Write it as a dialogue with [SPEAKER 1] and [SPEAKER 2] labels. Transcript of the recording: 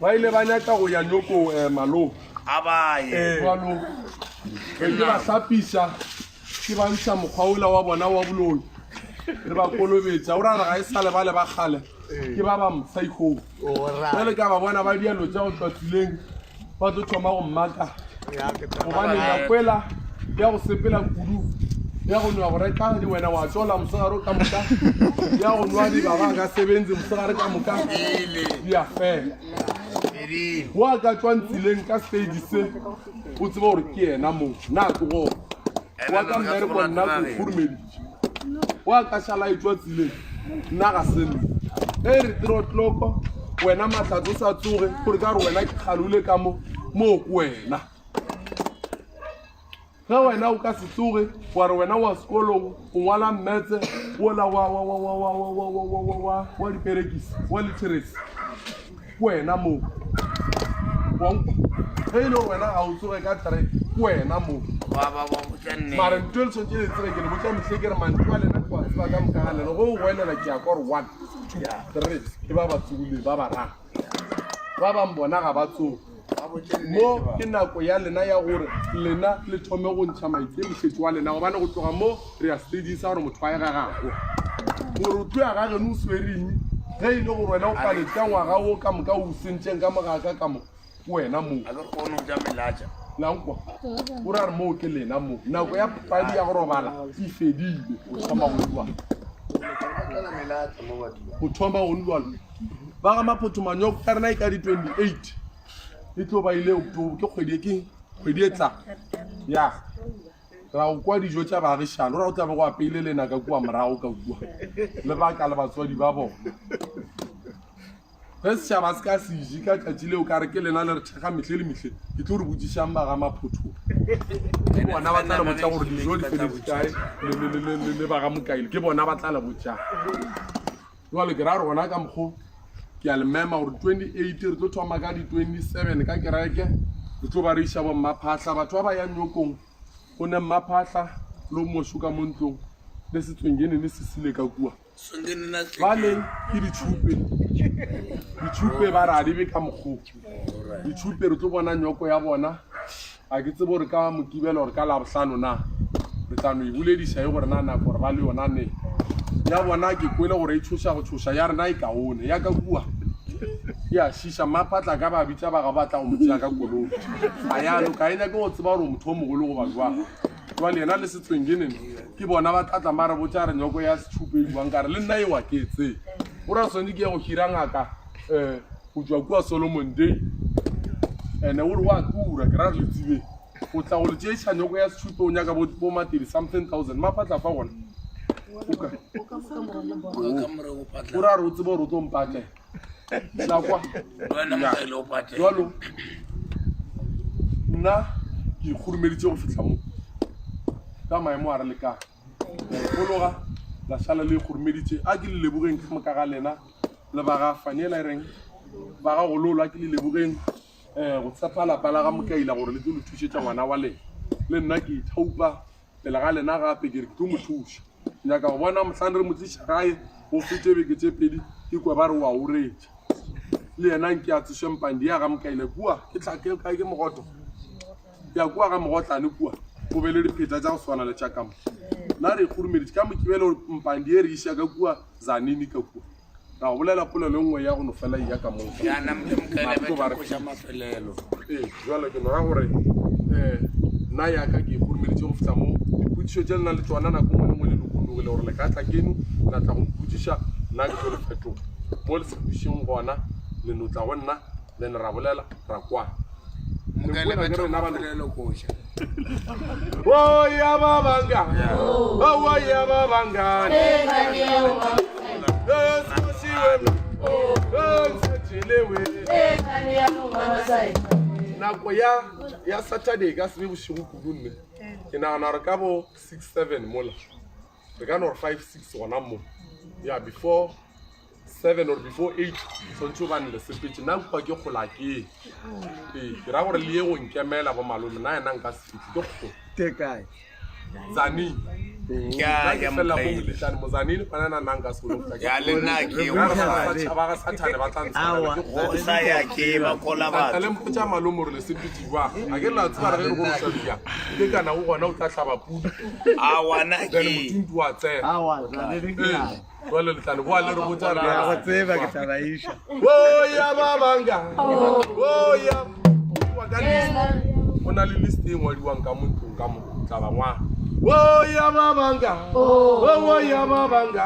[SPEAKER 1] ba ile ba nyaka go ya nyoko malopo
[SPEAKER 2] abaye
[SPEAKER 1] jalo ke ba hlapisa ke ba ntsha mokgwaola wa bona wa boloi re ba kolobetsa o rara ga e sale ba le ba gale ke ba ba msaikho le ka ba bona ba dialo tsa go tlatlileng ba tlo thoma go mmaka gobane ka kwela ya go sepela kudu ya go nwa go reka di wena wa tsola mosegaro ka moka ya go nwa di baba ka sebenze mosegare ka moka di a fela wa ka tswa ntsileng ka stage se o tseba gore ke ena mo na tlogo wa ka mmereko nna ko khurumeditše wa ka šala e tswa tsileng nna ga seno e re tirotloko wena matlhatso sa tsoge gore ka re wena ke kgalole ka mo ko wena ge wena o ka se tsoge wa re wena wa sekolong o ngwala mmetse wola wa diperekisi wa literacy wena mo wankwa ge e le gore wena ga o tsoge ka tere wena mo mare ntho e le tshwantse le tsebe ke le botsa metlhe ke re mantho a lena ke ba tseba ka moka ga lena go o goelela ke ya kore 1 3 ke ba ba tsogile ba bararo ba bang bona ga ba tsoge mo ke nako ya lena ya gore lena le thome go ntšha maikemišetso wa lena gobane go tloga mo re ya stadisa gore motho wa e gagago gore o tlo ya gageno o swereng ge e le gore wena o paletse ka ngwaga o ka moka o sentšeng ka mogaka ka mo wena moo lankwa o ra re moo ke lena moo nako ya padi ya go robala e fedile o thoma go lwala go thoma go lwala ba ga maphothomanyoko ka rena e ka di-28 e tlo ba ile oktober ke kgwedi e tlang ya ra go kwa dijo tša bagišane o ra go tlabe go apeile lena ka kua morago ka kua le baka le batswadi ba bona ge setšhaba se ka seje ka tšatši leo ka re ke lena le re thekga metlhe le metlhe ke tlo re botsišang ba ga maphotho ke bona ba tla le botša gore dijo di feletse kae le ba ga mokaile ke bona ba tla le botšang jale ke ra re gona ka mokgo ke a le mema gore 28 re tlo thoma ka di-27 ka kereke re tlo ba re iša bo mmaphatlha batho ba ba yang nyokong go ne mmaphatlha le moso ka mo ntlong le setswengene le se sile ka kua ba leng ke ditšhupe ba ra dibe ka mokgoko ditšhupe re tlo bona nyoko ya bona a ke tsebo re ka mokibela gore ka labohlano na re tlano e bolediša e gore na nako gore ba le yona ne ya bona ke kwele gore e tshoša go tshoša ya rena e kaone ya ka kua ya šiša maphatla ka ba bitša ba ga batla go motšea ka koloi a yalo ka enya ke go tseba gore motho o mogolo go ba jwale yena le setswengenene ke bona ba tlatla mare botša re nyoko ya setšhupe e buang kare le nna e wa ke tse o ra tshwanetse ke ya go hira ngaka go tswa kua Solomon Day ene o re wa tura ke ra re le tsebeng go tla go le tšeiša nyoko ya setšhupe o nyaka bo ma30 something thousand maphatla fa gona o ra re o tsebe gore o tlo mpatlela lakwa jalo nna ke ikgurumeditše go fitlha mo ka maemo a re lekang gologa la šala le ikgurumeditše a ke le lebogeng ka moka ga lena le ba ga fanyela e reng ba ga gololo a ke le lebogeng go tshepa lapa la ga mokaila gore le tlo le thušetša ngwana wa lena le nna ke ithaupa pele ga lena gape ke re ke tlo mo thuša nyaka go bona motlhane re motliša gae go fete beke tše pedi ke kwa ba re wa oretša le yena nke a tsoše mpandi ya ga mokaile kua ke tlhake kae ke mogoto ya kua ga mogotlane kua go be le dipheta tša go swana le tša kamo nna re ikgurumeditše ka mokibele gore mpandi e re iša ka kua zanini ka kua ra go bolela polelo nngwe ya go no fela ya ka moo jale ke noga gore nna yaka ke ikgurumeditše go fitlha mo dipotšišo tše lena le tswana nako ngwe le ngwe le lokologile gore le ka tla keno la tla go mpotšiša nna ke tlo le fetoga mo le sepušeng gona le notla go nna le ne ra bolela ra kwana oya ba bangane oya ba bangane nako ya Saturday ka sebe bošego kudu nne ke nagana gore ka bo 6-7 mola re ka no gore 5-6 gona mo ya before 7 or before 8 sontse o bane le sepetse nna nkwa ke kgola ke ke ra gore le ye go nkemela bo malome na yena nka se fitlhe ke kgola
[SPEAKER 3] te kae
[SPEAKER 1] zanini
[SPEAKER 2] ya mokhaile
[SPEAKER 1] mozanini banana nanga solo
[SPEAKER 2] ya le nna ke
[SPEAKER 1] ba sa thale ba tsantsana
[SPEAKER 2] go sa ya ke ba kola batho
[SPEAKER 1] le mpotsa malomo re le sepedi jwa a ke la tsaba re go shebia ke kana go gona o tla hlaba pudi
[SPEAKER 2] a wana
[SPEAKER 1] ke
[SPEAKER 2] ke
[SPEAKER 1] mutuntu wa tsena le tlane go le re botsa re
[SPEAKER 3] go tseba ke tabaisha
[SPEAKER 1] ya babanga ya wa ka ona le listing wa diwang ka montung ka mo tla ba ngwa ya babanga ya babanga